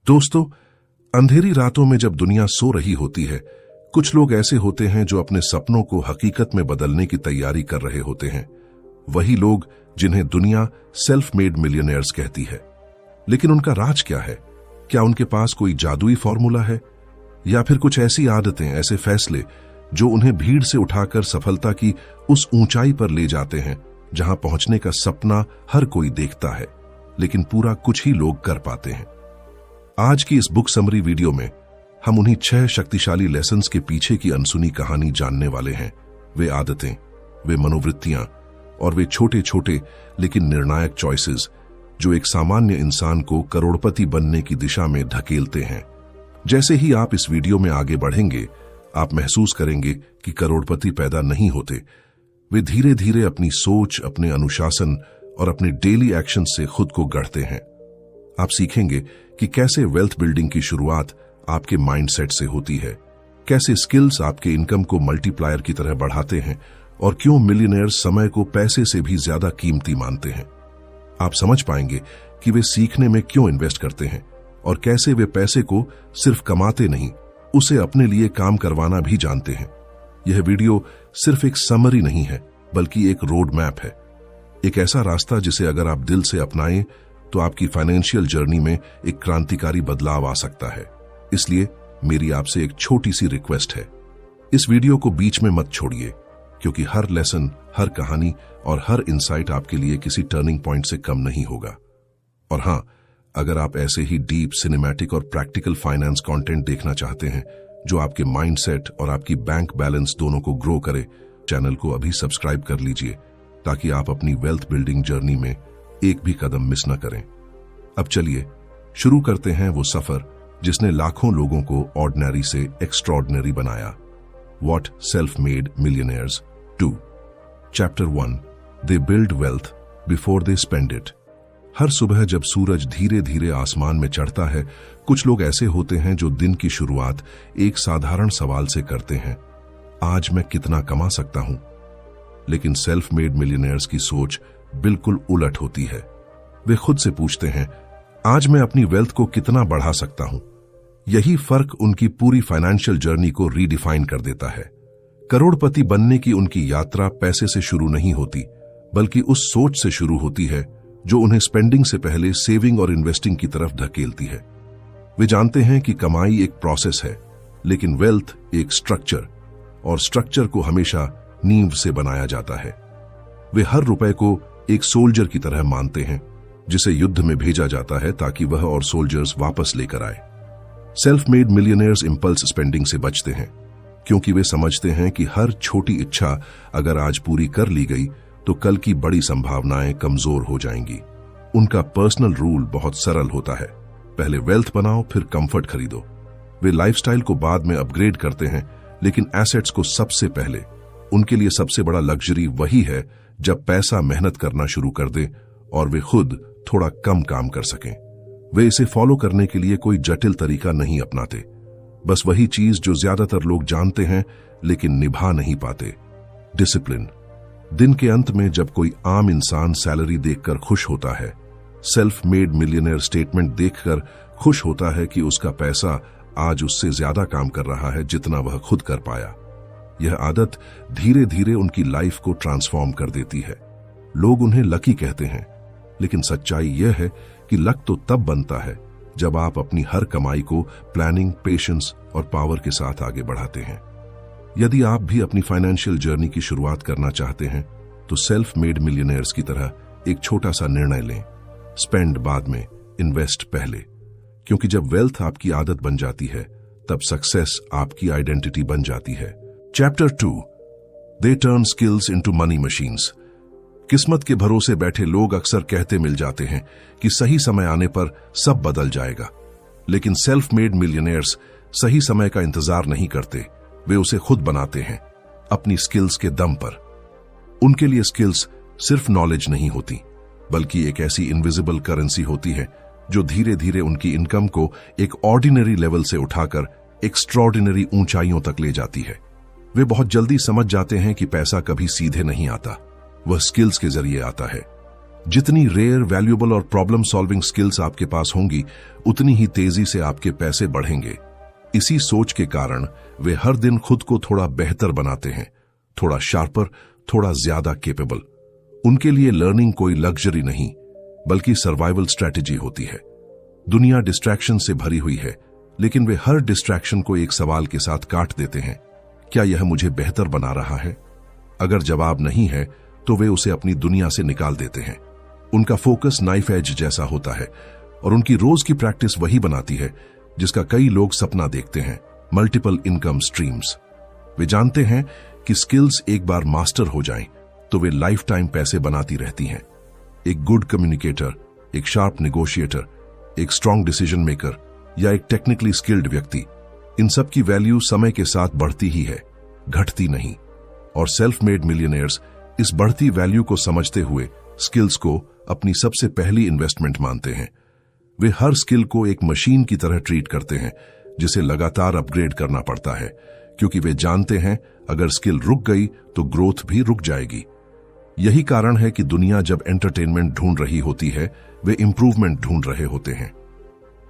दोस्तों, अंधेरी रातों में जब दुनिया सो रही होती है, कुछ लोग ऐसे होते हैं जो अपने सपनों को हकीकत में बदलने की तैयारी कर रहे होते हैं। वही लोग जिन्हें दुनिया सेल्फ मेड मिलियनेयर्स कहती है। लेकिन उनका राज क्या है? क्या उनके पास कोई जादुई फॉर्मूला है, या फिर कुछ ऐसी आदतें, ऐसे फैसले जो उन्हें भीड़ से उठाकर सफलता की उस ऊंचाई पर ले जाते हैं जहां पहुंचने का सपना हर कोई देखता है, लेकिन पूरा कुछ ही लोग कर पाते हैं। आज की इस बुक समरी वीडियो में हम उन्हीं 6 शक्तिशाली लेसन्स के पीछे की अनसुनी कहानी जानने वाले हैं। वे आदतें, वे मनोवृत्तियां और वे छोटे छोटे लेकिन निर्णायक चॉइसेस जो एक सामान्य इंसान को करोड़पति बनने की दिशा में धकेलते हैं। जैसे ही आप इस वीडियो में आगे बढ़ेंगे, आप महसूस करेंगे कि करोड़पति पैदा नहीं होते, वे धीरे धीरे अपनी सोच, अपने अनुशासन और अपने डेली एक्शन से खुद को गढ़ते हैं। आप सीखेंगे कि कैसे वेल्थ बिल्डिंग की शुरुआत आपके माइंडसेट से होती है, कैसे स्किल्स आपके इनकम को मल्टीप्लायर की तरह बढ़ाते हैं और क्यों मिलियनेयर्स समय को पैसे से भी ज्यादा कीमती मानते हैं। आप समझ पाएंगे कि वे सीखने में क्यों इन्वेस्ट करते हैं और कैसे वे पैसे को सिर्फ कमाते नहीं, उसे अपने लिए काम करवाना भी जानते हैं। यह वीडियो सिर्फ एक समरी नहीं है, बल्कि एक रोड मैप है, एक ऐसा रास्ता जिसे अगर आप दिल से अपनाएं तो आपकी फाइनेंशियल जर्नी में एक क्रांतिकारी बदलाव आ सकता है। इसलिए मेरी आपसे एक छोटी सी रिक्वेस्ट है, इस वीडियो को बीच में मत छोड़िए, क्योंकि हर लेसन, हर कहानी और हर इंसाइट आपके लिए किसी टर्निंग पॉइंट से कम नहीं होगा। और हां, अगर आप ऐसे ही डीप, सिनेमैटिक और प्रैक्टिकल फाइनेंस कंटेंट देखना चाहते हैं जो आपके माइंडसेट और आपकी बैंक बैलेंस दोनों को ग्रो करे, चैनल को अभी सब्सक्राइब कर लीजिए ताकि आप अपनी वेल्थ बिल्डिंग जर्नी में एक भी कदम मिस न करें। अब चलिए शुरू करते हैं वो सफर जिसने लाखों लोगों को ऑर्डिनरी से एक्स्ट्रॉर्डिनरी बनाया। What self made millionaires do. Chapter 1, they build wealth before they spend it. हर सुबह जब सूरज धीरे धीरे आसमान में चढ़ता है, कुछ लोग ऐसे होते हैं जो दिन की शुरुआत एक साधारण सवाल से करते हैं, आज मैं कितना कमा सकता हूं? लेकिन सेल्फ मेड मिलियनेयर्स की सोच बिल्कुल उलट होती है। वे खुद से पूछते हैं, आज मैं अपनी वेल्थ को कितना बढ़ा सकता हूं? यही फर्क उनकी पूरी फाइनेंशियल जर्नी को रीडिफाइन कर देता है। करोड़पति बनने की उनकी यात्रा पैसे से शुरू नहीं होती, बल्कि उस सोच से शुरू होती है जो उन्हें स्पेंडिंग से पहले सेविंग और इन्वेस्टिंग की तरफ धकेलती है। वे जानते हैं कि कमाई एक प्रोसेस है, लेकिन वेल्थ एक स्ट्रक्चर, और स्ट्रक्चर को हमेशा नींव से बनाया जाता है। वे हर रुपए को एक सोल्जर की तरह मानते हैं जिसे युद्ध में भेजा जाता है ताकि वह और सोल्जर्स वापस लेकर आए। Self made millionaires impulse spending से बचते हैं, क्योंकि वे समझते हैं कि हर छोटी इच्छा अगर आज पूरी कर ली गई तो कल की बड़ी संभावनाएं कमजोर हो जाएंगी। उनका पर्सनल रूल बहुत सरल होता है, पहले वेल्थ बनाओ, फिर कंफर्ट खरीदो। वे लाइफस्टाइल को बाद में अपग्रेड करते हैं, लेकिन एसेट्स को सबसे पहले। उनके लिए सबसे बड़ा लग्जरी वही है जब पैसा मेहनत करना शुरू कर दे और वे खुद थोड़ा कम काम कर सकें। वे इसे फॉलो करने के लिए कोई जटिल तरीका नहीं अपनाते, बस वही चीज जो ज्यादातर लोग जानते हैं लेकिन निभा नहीं पाते, डिसिप्लिन। दिन के अंत में जब कोई आम इंसान सैलरी देखकर खुश होता है, सेल्फ मेड मिलियनेयर स्टेटमेंट देखकर खुश होता है कि उसका पैसा आज उससे ज्यादा काम कर रहा है जितना वह खुद कर पाया। यह आदत धीरे धीरे उनकी लाइफ को ट्रांसफॉर्म कर देती है। लोग उन्हें लकी कहते हैं, लेकिन सच्चाई यह है कि लक तो तब बनता है जब आप अपनी हर कमाई को प्लानिंग, पेशेंस और पावर के साथ आगे बढ़ाते हैं। यदि आप भी अपनी फाइनेंशियल जर्नी की शुरुआत करना चाहते हैं तो सेल्फ मेड मिलियनेयर्स की तरह एक छोटा सा निर्णय लें, स्पेंड बाद में, इन्वेस्ट पहले। क्योंकि जब वेल्थ आपकी आदत बन जाती है, तब सक्सेस आपकी आइडेंटिटी बन जाती है। Chapter 2, they turn skills into money machines. किस्मत के भरोसे बैठे लोग अक्सर कहते मिल जाते हैं कि सही समय आने पर सब बदल जाएगा, लेकिन सेल्फ मेड मिलियनेयर्स सही समय का इंतजार नहीं करते, वे उसे खुद बनाते हैं अपनी स्किल्स के दम पर। उनके लिए स्किल्स सिर्फ नॉलेज नहीं होती, बल्कि एक ऐसी इनविजिबल करेंसी होती है जो धीरे धीरे उनकी इनकम को एक ऑर्डिनरी लेवल से उठाकर एक्स्ट्रॉर्डिनरी ऊंचाइयों तक ले जाती है। वे बहुत जल्दी समझ जाते हैं कि पैसा कभी सीधे नहीं आता, वह स्किल्स के जरिए आता है। जितनी रेयर, वैल्यूएबल और प्रॉब्लम सॉल्विंग स्किल्स आपके पास होंगी, उतनी ही तेजी से आपके पैसे बढ़ेंगे। इसी सोच के कारण वे हर दिन खुद को थोड़ा बेहतर बनाते हैं, थोड़ा शार्पर, थोड़ा ज्यादा केपेबल। उनके लिए लर्निंग कोई लग्जरी नहीं, बल्कि सर्वाइवल स्ट्रैटेजी होती है। दुनिया डिस्ट्रैक्शन से भरी हुई है, लेकिन वे हर डिस्ट्रैक्शन को एक सवाल के साथ काट देते हैं, क्या यह मुझे बेहतर बना रहा है? अगर जवाब नहीं है तो वे उसे अपनी दुनिया से निकाल देते हैं। उनका फोकस नाइफ एज जैसा होता है और उनकी रोज की प्रैक्टिस वही बनाती है जिसका कई लोग सपना देखते हैं, मल्टीपल इनकम स्ट्रीम्स। वे जानते हैं कि स्किल्स एक बार मास्टर हो जाएं तो वे लाइफ टाइम पैसे बनाती रहती हैं। एक गुड कम्युनिकेटर, एक शार्प नेगोशिएटर, एक स्ट्रांग डिसीजन मेकर या एक टेक्निकली स्किल्ड व्यक्ति, इन सब की वैल्यू समय के साथ बढ़ती ही है, घटती नहीं। और सेल्फ मेड मिलियनेयर्स इस बढ़ती वैल्यू को समझते हुए स्किल्स को अपनी सबसे पहली इन्वेस्टमेंट मानते हैं। वे हर स्किल को एक मशीन की तरह ट्रीट करते हैं जिसे लगातार अपग्रेड करना पड़ता है, क्योंकि वे जानते हैं अगर स्किल रुक गई तो ग्रोथ भी रुक जाएगी। यही कारण है कि दुनिया जब एंटरटेनमेंट ढूंढ रही होती है, वे इंप्रूवमेंट ढूंढ रहे होते हैं।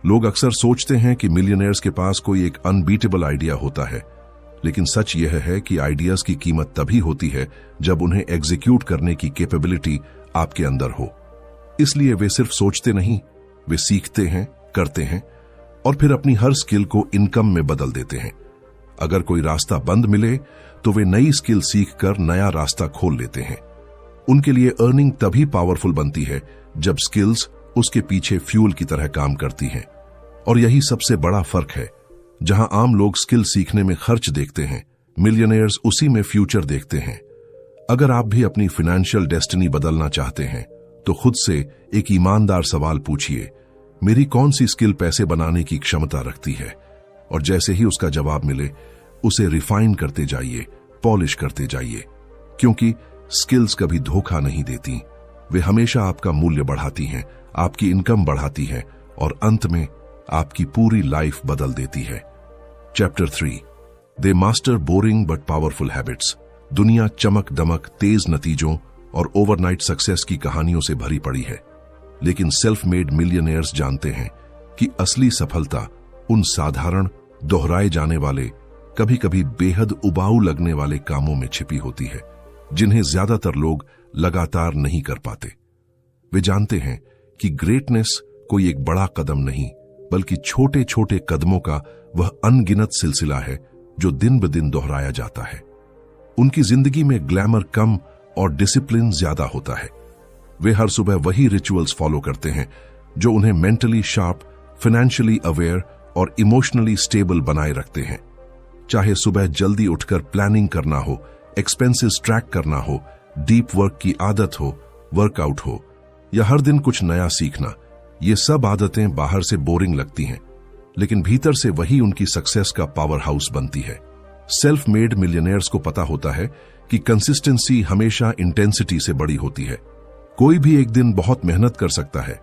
लोग अक्सर सोचते हैं कि मिलियनेयर्स के पास कोई एक अनबीटेबल आइडिया होता है, लेकिन सच यह है कि आइडियाज की कीमत तभी होती है जब उन्हें एग्जीक्यूट करने की कैपेबिलिटी आपके अंदर हो। इसलिए वे सिर्फ सोचते नहीं, वे सीखते हैं, करते हैं और फिर अपनी हर स्किल को इनकम में बदल देते हैं। अगर कोई रास्ता बंद मिले तो वे नई स्किल सीखकर नया रास्ता खोल लेते हैं। उनके लिए अर्निंग तभी पावरफुल बनती है जब स्किल्स उसके पीछे फ्यूल की तरह काम करती हैं। और यही सबसे बड़ा फर्क है। जहां आम लोग स्किल सीखने में खर्च देखते हैं, मिलियनेयर्स उसी में फ्यूचर देखते हैं। अगर आप भी अपनी फाइनेंशियल डेस्टिनी बदलना चाहते हैं तो खुद से एक ईमानदार सवाल पूछिए, मेरी कौन सी स्किल पैसे बनाने की क्षमता रखती है? और जैसे ही उसका जवाब मिले, उसे रिफाइन करते जाइए, पॉलिश करते जाइए, क्योंकि स्किल्स कभी धोखा नहीं देती। वे हमेशा आपका मूल्य बढ़ाती हैं, आपकी इनकम बढ़ाती हैं और अंत में आपकी पूरी लाइफ बदल देती है। Chapter 3, they master boring but powerful habits. दुनिया चमक दमक, तेज नतीजों और ओवरनाइट सक्सेस की कहानियों से भरी पड़ी है, लेकिन सेल्फ मेड मिलियनेयर्स जानते हैं कि असली सफलता उन साधारण, दोहराए जाने वाले, कभी कभी बेहद उबाऊ लगने वाले कामों में छिपी होती है, जिन्हें ज्यादातर लोग लगातार नहीं कर पाते। वे जानते हैं कि ग्रेटनेस कोई एक बड़ा कदम नहीं, बल्कि छोटे छोटे कदमों का वह अनगिनत सिलसिला है जो दिन ब दिन दोहराया जाता है। उनकी जिंदगी में ग्लैमर कम और डिसिप्लिन ज्यादा होता है। वे हर सुबह वही रिचुअल्स फॉलो करते हैं जो उन्हें मेंटली शार्प, फाइनेंशियली अवेयर और इमोशनली स्टेबल बनाए रखते हैं। चाहे सुबह जल्दी उठकर प्लानिंग करना हो, एक्सपेंसेस ट्रैक करना हो, डीप वर्क की आदत हो, वर्कआउट हो या हर दिन कुछ नया सीखना, ये सब आदतें बाहर से बोरिंग लगती हैं, लेकिन भीतर से वही उनकी सक्सेस का पावर हाउस बनती है। सेल्फ मेड मिलियनेयर्स को पता होता है कि कंसिस्टेंसी हमेशा इंटेंसिटी से बड़ी होती है। कोई भी एक दिन बहुत मेहनत कर सकता है,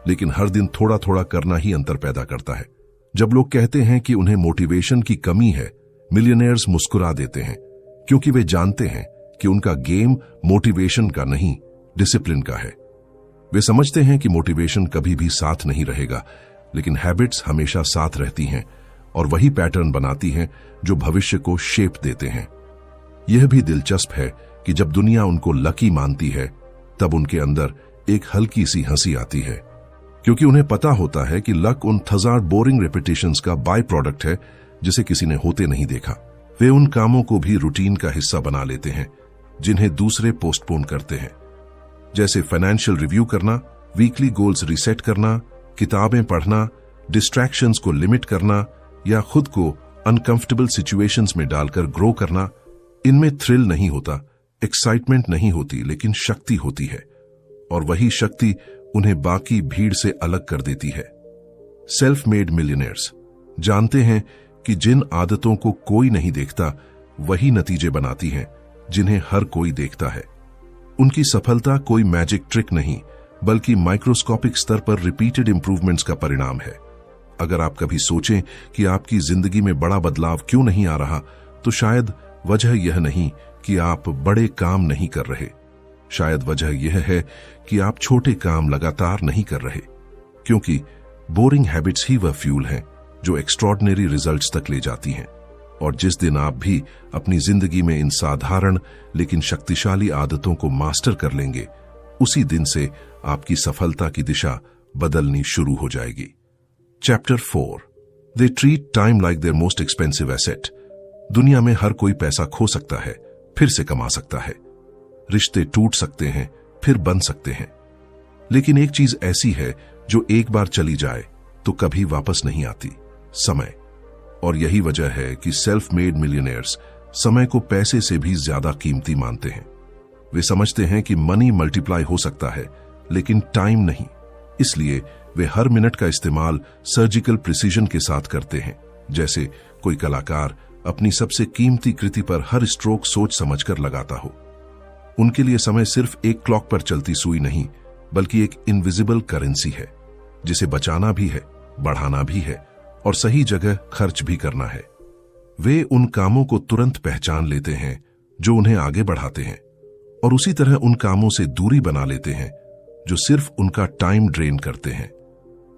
लेकिन हर दिन थोड़ा थोड़ा करना ही अंतर पैदा करता है। जब लोग कहते हैं कि उन्हें मोटिवेशन की कमी है, मिलियनेयर्स मुस्कुरा देते हैं, क्योंकि वे जानते हैं कि उनका गेम मोटिवेशन का नहीं, डिसिप्लिन का है। वे समझते हैं कि मोटिवेशन कभी भी साथ नहीं रहेगा, लेकिन हैबिट्स हमेशा साथ रहती हैं और वही पैटर्न बनाती हैं जो भविष्य को शेप देते हैं। यह भी दिलचस्प है कि जब दुनिया उनको लकी मानती है, तब उनके अंदर एक हल्की सी हंसी आती है, क्योंकि उन्हें पता होता है कि लक उन 1000 बोरिंग रेपिटेशंस का बाय प्रोडक्ट है जिसे किसी ने होते नहीं देखा। वे उन कामों को भी रूटीन का हिस्सा बना लेते हैं जिन्हें दूसरे पोस्टपोन करते हैं, जैसे फाइनेंशियल रिव्यू करना, वीकली गोल्स रीसेट करना, किताबें पढ़ना, डिस्ट्रैक्शंस को लिमिट करना या खुद को अनकंफर्टेबल सिचुएशंस में डालकर ग्रो करना। इनमें थ्रिल नहीं होता, एक्साइटमेंट नहीं होती, लेकिन शक्ति होती है, और वही शक्ति उन्हें बाकी भीड़ से अलग कर देती है। सेल्फ मेड मिलियनेयर्स जानते हैं कि जिन आदतों को कोई नहीं देखता, वही नतीजे बनाती हैं जिन्हें हर कोई देखता है। उनकी सफलता कोई मैजिक ट्रिक नहीं, बल्कि माइक्रोस्कोपिक स्तर पर रिपीटेड इंप्रूवमेंट्स का परिणाम है। अगर आप कभी सोचें कि आपकी जिंदगी में बड़ा बदलाव क्यों नहीं आ रहा, तो शायद वजह यह नहीं कि आप बड़े काम नहीं कर रहे, शायद वजह यह है कि आप छोटे काम लगातार नहीं कर रहे, क्योंकि बोरिंग हैबिट्स ही वह फ्यूल हैं जो एक्स्ट्रॉर्डिनरी रिजल्ट्स तक ले जाती हैं। और जिस दिन आप भी अपनी जिंदगी में इन साधारण लेकिन शक्तिशाली आदतों को मास्टर कर लेंगे, उसी दिन से आपकी सफलता की दिशा बदलनी शुरू हो जाएगी। Chapter 4, they treat time like their most expensive asset. दुनिया में हर कोई पैसा खो सकता है, फिर से कमा सकता है। रिश्ते टूट सकते हैं, फिर बन सकते हैं। लेकिन एक चीज ऐसी है जो एक बार चली जाए तो कभी वापस नहीं आती, समय। और यही वजह है कि सेल्फ मेड मिलियनेयर्स समय को पैसे से भी ज्यादा कीमती मानते हैं। वे समझते हैं कि मनी मल्टीप्लाई हो सकता है, लेकिन टाइम नहीं। इसलिए वे हर मिनट का इस्तेमाल सर्जिकल प्रिसीजन के साथ करते हैं, जैसे कोई कलाकार अपनी सबसे कीमती कृति पर हर स्ट्रोक सोच समझकर लगाता हो। उनके लिए समय सिर्फ एक क्लॉक पर चलती सुई नहीं, बल्कि एक इनविजिबल करेंसी है, जिसे बचाना भी है, बढ़ाना भी है और सही जगह खर्च भी करना है। वे उन कामों को तुरंत पहचान लेते हैं जो उन्हें आगे बढ़ाते हैं, और उसी तरह उन कामों से दूरी बना लेते हैं जो सिर्फ उनका टाइम ड्रेन करते हैं।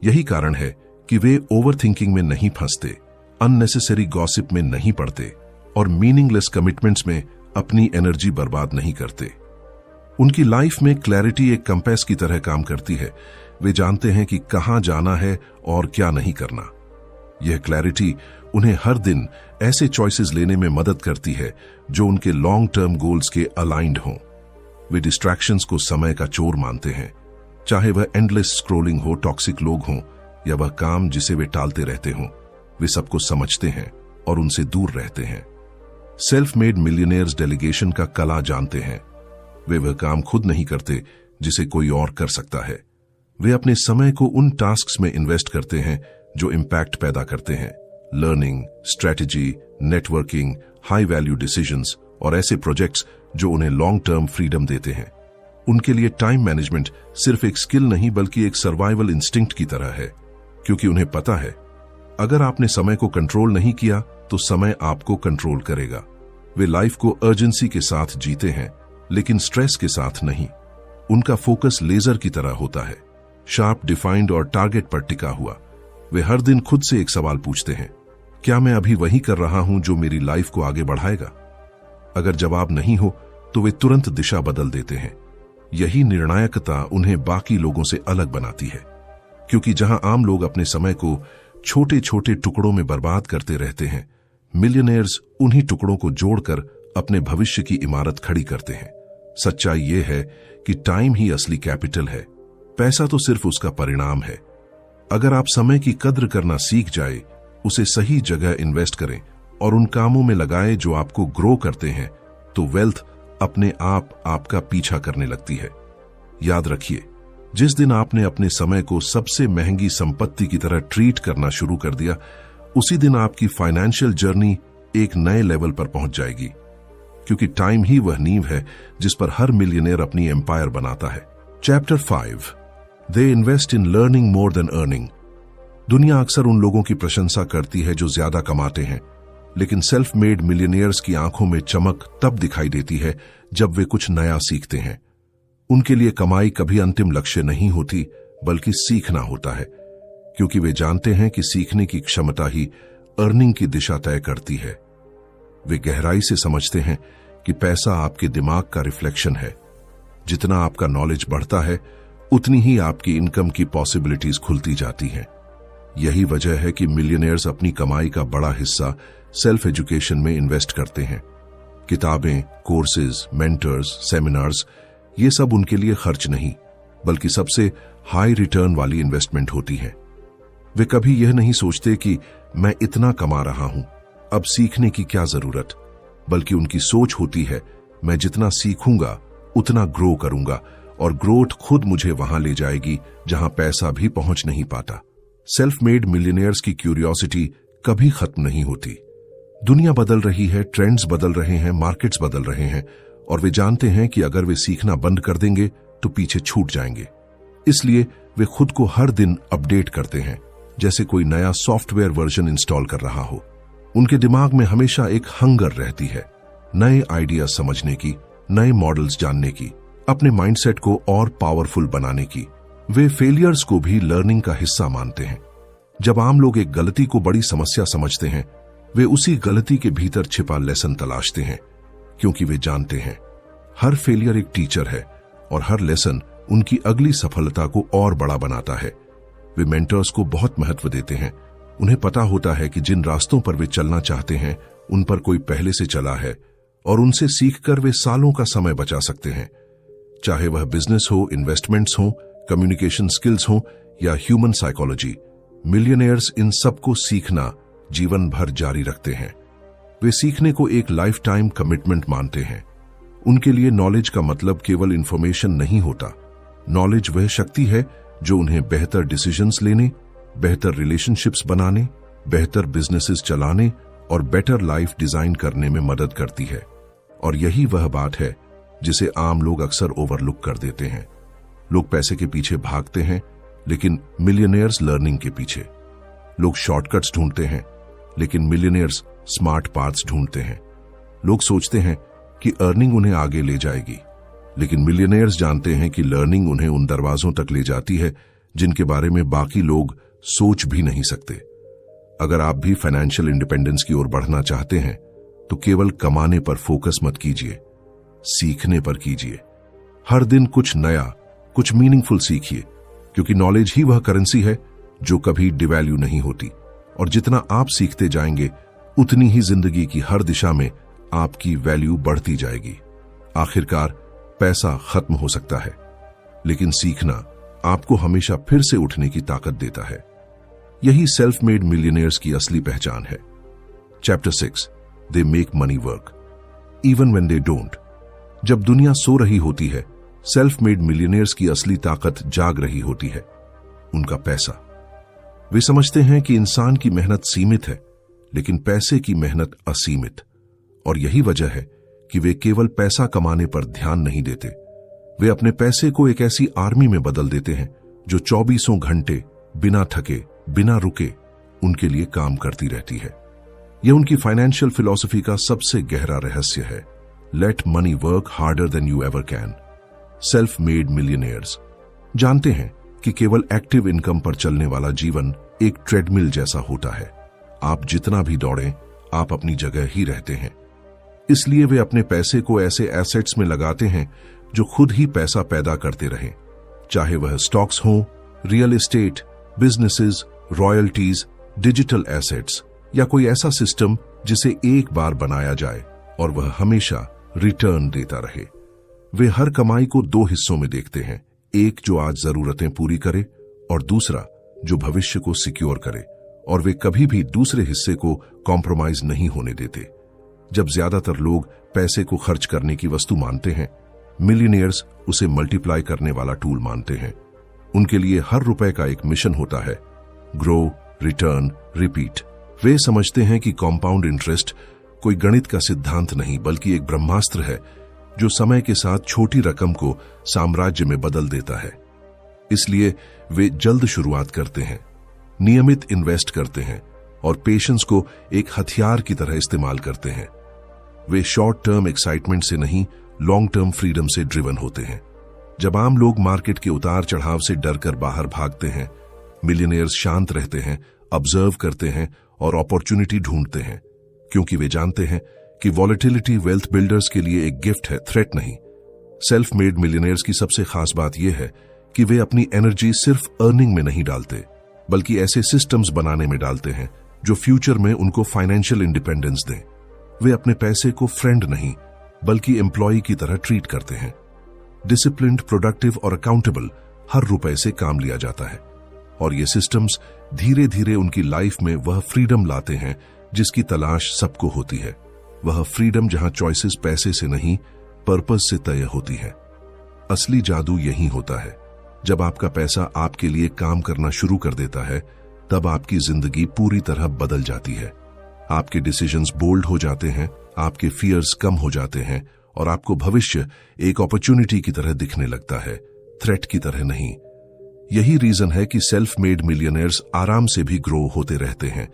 यही कारण है कि वे ओवरथिंकिंग में नहीं फंसते, अननेसेसरी गॉसिप में नहीं पड़ते और मीनिंगलेस कमिटमेंट्स में अपनी एनर्जी बर्बाद नहीं करते। उनकी लाइफ में क्लैरिटी एक कंपास की तरह काम करती है। वे जानते हैं कि कहां जाना है और क्या नहीं करना। यह क्लैरिटी उन्हें हर दिन ऐसे चॉइसेस लेने में मदद करती है जो उनके लॉन्ग टर्म गोल्स के अलाइंड हों। वे डिस्ट्रैक्शंस को समय का चोर मानते हैं, चाहे वह एंडलेस स्क्रोलिंग हो, टॉक्सिक लोग हों या वह काम जिसे वे टालते रहते हों। वे सबको समझते हैं और उनसे दूर रहते हैं। सेल्फ मेड मिलियनेयर्स डेलीगेशन का कला जानते हैं। वे वह काम खुद नहीं करते जिसे कोई और कर सकता है। वे अपने समय को उन टास्क्स में इन्वेस्ट करते हैं जो इम्पैक्ट पैदा करते हैं। Learning, strategy, networking, high value decisions और ऐसे प्रोजेक्ट्स जो उन्हें लॉन्ग टर्म फ्रीडम देते हैं। उनके लिए टाइम मैनेजमेंट सिर्फ एक स्किल नहीं बल्कि एक सर्वाइवल इंस्टिंक्ट की तरह है, क्योंकि उन्हें पता है अगर आपने समय को कंट्रोल नहीं किया तो समय आपको कंट्रोल करेगा। वे लाइफ को अर्जेंसी के साथ जीते हैं, लेकिन स्ट्रेस के साथ नहीं। उनका फोकस लेजर की तरह होता है, शार्प, डिफाइंड और टारगेट पर टिका हुआ। वे हर दिन खुद से एक सवाल पूछते हैं, क्या मैं अभी वही कर रहा हूं जो मेरी लाइफ को आगे बढ़ाएगा? अगर जवाब नहीं हो तो वे तुरंत दिशा बदल देते हैं। यही निर्णायकता उन्हें बाकी लोगों से अलग बनाती है, क्योंकि जहां आम लोग अपने समय को छोटे छोटे टुकड़ों में बर्बाद करते रहते हैं, मिलियनेयर्स उन्हीं टुकड़ों को जोड़कर अपने भविष्य की इमारत खड़ी करते हैं। सच्चाई यह है कि टाइम ही असली कैपिटल है, पैसा तो सिर्फ उसका परिणाम है। अगर आप समय की कद्र करना सीख जाए, उसे सही जगह इन्वेस्ट करें और उन कामों में लगाएं जो आपको ग्रो करते हैं, तो वेल्थ अपने आप आपका पीछा करने लगती है। याद रखिए, जिस दिन आपने अपने समय को सबसे महंगी संपत्ति की तरह ट्रीट करना शुरू कर दिया, उसी दिन आपकी फाइनेंशियल जर्नी एक नए लेवल पर पहुंच जाएगी, क्योंकि टाइम ही वह नींव है जिस पर हर मिलियनेयर अपनी एम्पायर बनाता है। Chapter 5, they invest in learning more than earning. दुनिया अक्सर उन लोगों की प्रशंसा करती है जो ज्यादा कमाते हैं, लेकिन सेल्फ मेड मिलियनेयर्स की आंखों में चमक तब दिखाई देती है जब वे कुछ नया सीखते हैं। उनके लिए कमाई कभी अंतिम लक्ष्य नहीं होती, बल्कि सीखना होता है, क्योंकि वे जानते हैं कि सीखने की क्षमता ही अर्निंग की दिशा तय करती है। वे गहराई से समझते हैं कि पैसा आपके दिमाग का रिफ्लेक्शन है। जितना आपका नॉलेज बढ़ता है, उतनी ही आपकी इनकम की पॉसिबिलिटीज खुलती जाती हैं। यही वजह है कि मिलियनेयर्स अपनी कमाई का बड़ा हिस्सा सेल्फ एजुकेशन में इन्वेस्ट करते हैं। किताबें, कोर्सेज, मेंटर्स, सेमिनार्स, ये सब उनके लिए खर्च नहीं, बल्कि सबसे हाई रिटर्न वाली इन्वेस्टमेंट होती है। वे कभी यह नहीं सोचते कि मैं इतना कमा रहा हूं, अब सीखने की क्या जरूरत, बल्कि उनकी सोच होती है, मैं जितना सीखूंगा उतना ग्रो करूंगा, और ग्रोथ खुद मुझे वहां ले जाएगी जहां पैसा भी पहुंच नहीं पाता। सेल्फ मेड मिलियनेयर्स की क्यूरियोसिटी कभी खत्म नहीं होती। दुनिया बदल रही है, ट्रेंड्स बदल रहे हैं, मार्केट्स बदल रहे हैं, और वे जानते हैं कि अगर वे सीखना बंद कर देंगे तो पीछे छूट जाएंगे। इसलिए वे खुद को हर दिन अपडेट करते हैं, जैसे कोई नया सॉफ्टवेयर वर्जन इंस्टॉल कर रहा हो। उनके दिमाग में हमेशा एक हंगर रहती है, नए आइडिया समझने की, नए मॉडल्स जानने की, अपने माइंडसेट को और पावरफुल बनाने की। वे फेलियर्स को भी लर्निंग का हिस्सा मानते हैं। जब आम लोग एक गलती को बड़ी समस्या समझते हैं, वे उसी गलती के भीतर छिपा लेसन तलाशते हैं, क्योंकि वे जानते हैं हर फेलियर एक टीचर है और हर लेसन उनकी अगली सफलता को और बड़ा बनाता है। वे मेंटर्स को बहुत महत्व देते हैं। उन्हें पता होता है कि जिन रास्तों पर वे चलना चाहते हैं उन पर कोई पहले से चला है और उनसे सीखकर वे सालों का समय बचा सकते हैं। चाहे वह बिजनेस हो, इन्वेस्टमेंट्स हो, कम्युनिकेशन स्किल्स हो या ह्यूमन साइकोलॉजी, मिलियनेयर्स इन सबको सीखना जीवन भर जारी रखते हैं। वे सीखने को एक लाइफ टाइम कमिटमेंट मानते हैं। उनके लिए नॉलेज का मतलब केवल इंफॉर्मेशन नहीं होता। नॉलेज वह शक्ति है जो उन्हें बेहतर डिसीजंस लेने, बेहतर रिलेशनशिप्स बनाने, बेहतर बिजनेसेस चलाने और बेटर लाइफ डिजाइन करने में मदद करती है। और यही वह बात है जिसे आम लोग अक्सर ओवरलुक कर देते हैं। लोग पैसे के पीछे भागते हैं, लेकिन मिलियनेयर्स लर्निंग के पीछे। लोग शॉर्टकट्स ढूंढते हैं, लेकिन मिलियनेयर्स स्मार्ट पाथ्स ढूंढते हैं। लोग सोचते हैं कि अर्निंग उन्हें आगे ले जाएगी, लेकिन मिलियनेयर्स जानते हैं कि लर्निंग उन्हें उन दरवाजों तक ले जाती है जिनके बारे में बाकी लोग सोच भी नहीं सकते। अगर आप भी फाइनेंशियल इंडिपेंडेंस की ओर बढ़ना चाहते हैं तो केवल कमाने पर फोकस मत कीजिए, सीखने पर कीजिए। हर दिन कुछ नया, कुछ मीनिंगफुल सीखिए, क्योंकि नॉलेज ही वह करेंसी है जो कभी डिवैल्यू नहीं होती। और जितना आप सीखते जाएंगे उतनी ही जिंदगी की हर दिशा में आपकी वैल्यू बढ़ती जाएगी। आखिरकार पैसा खत्म हो सकता है, लेकिन सीखना आपको हमेशा फिर से उठने की ताकत देता है। यही सेल्फ मेड मिलियनेयर्स की असली पहचान है। Chapter 6, they make money work even when they don't. जब दुनिया सो रही होती है, सेल्फ मेड मिलियनेयर्स की असली ताकत जाग रही होती है, उनका पैसा। वे समझते हैं कि इंसान की मेहनत सीमित है, लेकिन पैसे की मेहनत असीमित। और यही वजह है कि वे केवल पैसा कमाने पर ध्यान नहीं देते। वे अपने पैसे को एक ऐसी आर्मी में बदल देते हैं जो 24 घंटे बिना थके, बिना रुके उनके लिए काम करती रहती है। यह उनकी फाइनेंशियल फिलॉसफी का सबसे गहरा रहस्य है। Late money work harder than you ever can. Self made millionaires जानते हैं कि केवल एक्टिव इनकम पर चलने वाला जीवन एक ट्रेडमिल जैसा होता है। आप जितना भी दौड़ें, आप अपनी जगह ही रहते हैं। इसलिए वे अपने पैसे को ऐसे एसेट्स में लगाते हैं जो खुद ही पैसा पैदा करते रहें, चाहे वह स्टॉक्स हों, real estate, businesses, royalties, digital assets या कोई ऐसा सिस्टम जिसे एक बार बनाया जाए और वह हमेशा रिटर्न देता रहे। वे हर कमाई को 2 हिस्सों में देखते हैं, एक जो आज जरूरतें पूरी करे और दूसरा जो भविष्य को सिक्योर करे। और वे कभी भी दूसरे हिस्से को कॉम्प्रोमाइज नहीं होने देते। जब ज्यादातर लोग पैसे को खर्च करने की वस्तु मानते हैं, मिलियनेयर्स उसे मल्टीप्लाई करने वाला टूल मानते हैं। उनके लिए हर रुपए का एक मिशन होता है, ग्रो, रिटर्न, रिपीट। वे समझते हैं कि कॉम्पाउंड इंटरेस्ट कोई गणित का सिद्धांत नहीं, बल्कि एक ब्रह्मास्त्र है जो समय के साथ छोटी रकम को साम्राज्य में बदल देता है। इसलिए वे जल्द शुरुआत करते हैं, नियमित इन्वेस्ट करते हैं और पेशेंस को एक हथियार की तरह इस्तेमाल करते हैं। वे शॉर्ट टर्म एक्साइटमेंट से नहीं, लॉन्ग टर्म फ्रीडम से ड्रिवन होते हैं। जब आम लोग मार्केट के उतार चढ़ाव से डरकर बाहर भागते हैं, मिलियनेयर्स शांत रहते हैं, ऑब्जर्व करते हैं और अपॉर्चुनिटी ढूंढते हैं, क्योंकि वे जानते हैं कि वॉलेटिलिटी वेल्थ बिल्डर्स के लिए एक गिफ्ट है, थ्रेट नहीं। सेल्फ मेड मिलियनेयर्स की सबसे खास बात यह है कि वे अपनी एनर्जी सिर्फ अर्निंग में नहीं डालते, बल्कि ऐसे सिस्टम्स बनाने में डालते हैं जो फ्यूचर में उनको फाइनेंशियल इंडिपेंडेंस दें। वे अपने पैसे को फ्रेंड नहीं, बल्कि एम्प्लॉय की तरह ट्रीट करते हैं। डिसिप्लिन्ड, प्रोडक्टिव और अकाउंटेबल हर रुपए से काम लिया जाता है, और ये सिस्टम्स धीरे धीरे उनकी लाइफ में वह फ्रीडम लाते हैं जिसकी तलाश सबको होती है। वह फ्रीडम जहां चॉइसेस पैसे से नहीं, पर्पस से तय होती है। असली जादू यही होता है। जब आपका पैसा आपके लिए काम करना शुरू कर देता है, तब आपकी जिंदगी पूरी तरह बदल जाती है। आपके डिसीजंस बोल्ड हो जाते हैं, आपके फियर्स कम हो जाते हैं और आपको भविष्य एक अपॉर्चुनिटी की तरह दिखने लगता है, थ्रेट की तरह नहीं। यही रीजन है कि सेल्फ मेड मिलियनेयर्स आराम से भी ग्रो होते रहते हैं,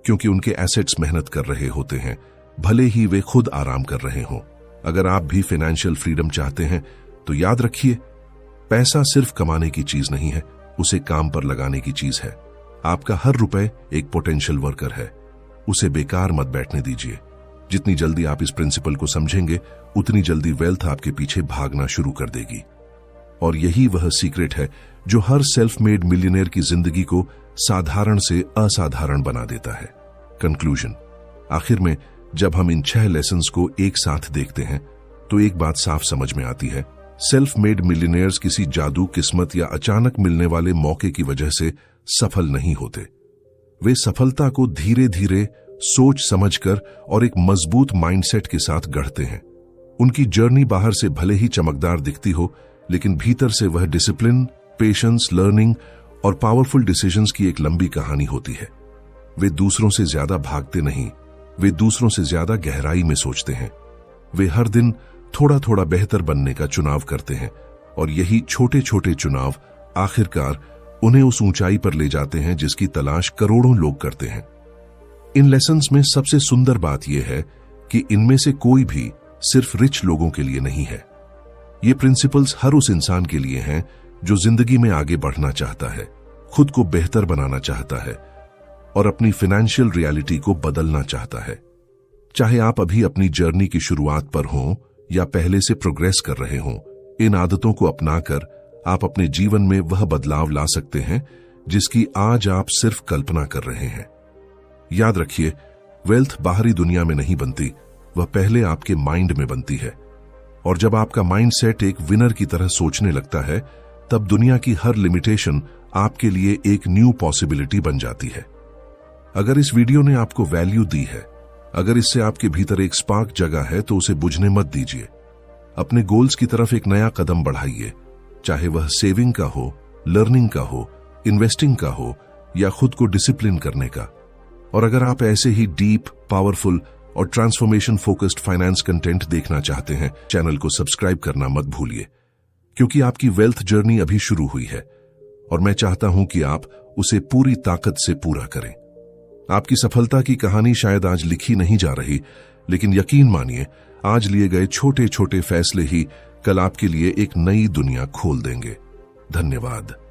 क्योंकि उनके एसेट्स मेहनत कर रहे होते हैं, भले ही वे खुद आराम कर रहे हों। अगर आप भी फाइनेंशियल फ्रीडम चाहते हैं तो याद रखिए, पैसा सिर्फ कमाने की चीज नहीं है, उसे काम पर लगाने की चीज है। आपका हर रुपए एक पोटेंशियल वर्कर है, उसे बेकार मत बैठने दीजिए। जितनी जल्दी आप इस प्रिंसिपल को समझेंगे, उतनी जल्दी वेल्थ आपके पीछे भागना शुरू कर देगी। और यही वह सीक्रेट है जो हर सेल्फ मेड मिलियनेयर की जिंदगी को साधारण से असाधारण बना देता है। कंक्लूजन, आखिर में जब हम इन 6 लेसन्स को एक साथ देखते हैं तो एक बात साफ समझ में आती है, सेल्फ मेड मिलियनेयर्स किसी जादू, किस्मत या अचानक मिलने वाले मौके की वजह से सफल नहीं होते। वे सफलता को धीरे धीरे, सोच समझकर और एक मजबूत माइंडसेट के साथ गढ़ते हैं। उनकी जर्नी बाहर से भले ही चमकदार दिखती हो, लेकिन भीतर से वह डिसिप्लिन, पेशेंस, लर्निंग और पावरफुल डिसीजंस की एक लंबी कहानी होती है। वे दूसरों से ज्यादा भागते नहीं, वे दूसरों से ज्यादा गहराई में सोचते हैं। वे हर दिन थोड़ा थोड़ा बेहतर बनने का चुनाव करते हैं, और यही छोटे छोटे चुनाव आखिरकार उन्हें उस ऊंचाई पर ले जाते हैं जिसकी तलाश करोड़ों लोग करते हैं। इन लेसन्स में सबसे सुंदर बात यह है कि इनमें से कोई भी सिर्फ रिच लोगों के लिए नहीं है। ये प्रिंसिपल्स हर उस इंसान के लिए हैं जो जिंदगी में आगे बढ़ना चाहता है, खुद को बेहतर बनाना चाहता है और अपनी फाइनेंशियल रियलिटी को बदलना चाहता है। चाहे आप अभी अपनी जर्नी की शुरुआत पर हों या पहले से प्रोग्रेस कर रहे हों, इन आदतों को अपनाकर आप अपने जीवन में वह बदलाव ला सकते हैं जिसकी आज आप सिर्फ कल्पना कर रहे हैं। याद रखिए, वेल्थ बाहरी दुनिया में नहीं बनती, वह पहले आपके माइंड में बनती है। और जब आपका माइंडसेट एक विनर की तरह सोचने लगता है, तब दुनिया की हर लिमिटेशन आपके लिए एक न्यू पॉसिबिलिटी बन जाती है। अगर इस वीडियो ने आपको वैल्यू दी है, अगर इससे आपके भीतर एक स्पार्क जगा है, तो उसे बुझने मत दीजिए। अपने गोल्स की तरफ एक नया कदम बढ़ाइए, चाहे वह सेविंग का हो, लर्निंग का हो, इन्वेस्टिंग का हो या खुद को डिसिप्लिन करने का। और अगर आप ऐसे ही डीप, पावरफुल और ट्रांसफॉर्मेशन फोकस्ड फाइनेंस कंटेंट देखना चाहते हैं, चैनल को सब्सक्राइब करना मत भूलिए, क्योंकि आपकी वेल्थ जर्नी अभी शुरू हुई है और मैं चाहता हूं कि आप उसे पूरी ताकत से पूरा करें। आपकी सफलता की कहानी शायद आज लिखी नहीं जा रही, लेकिन यकीन मानिए, आज लिए गए छोटे छोटे फैसले ही कल आपके लिए एक नई दुनिया खोल देंगे। धन्यवाद।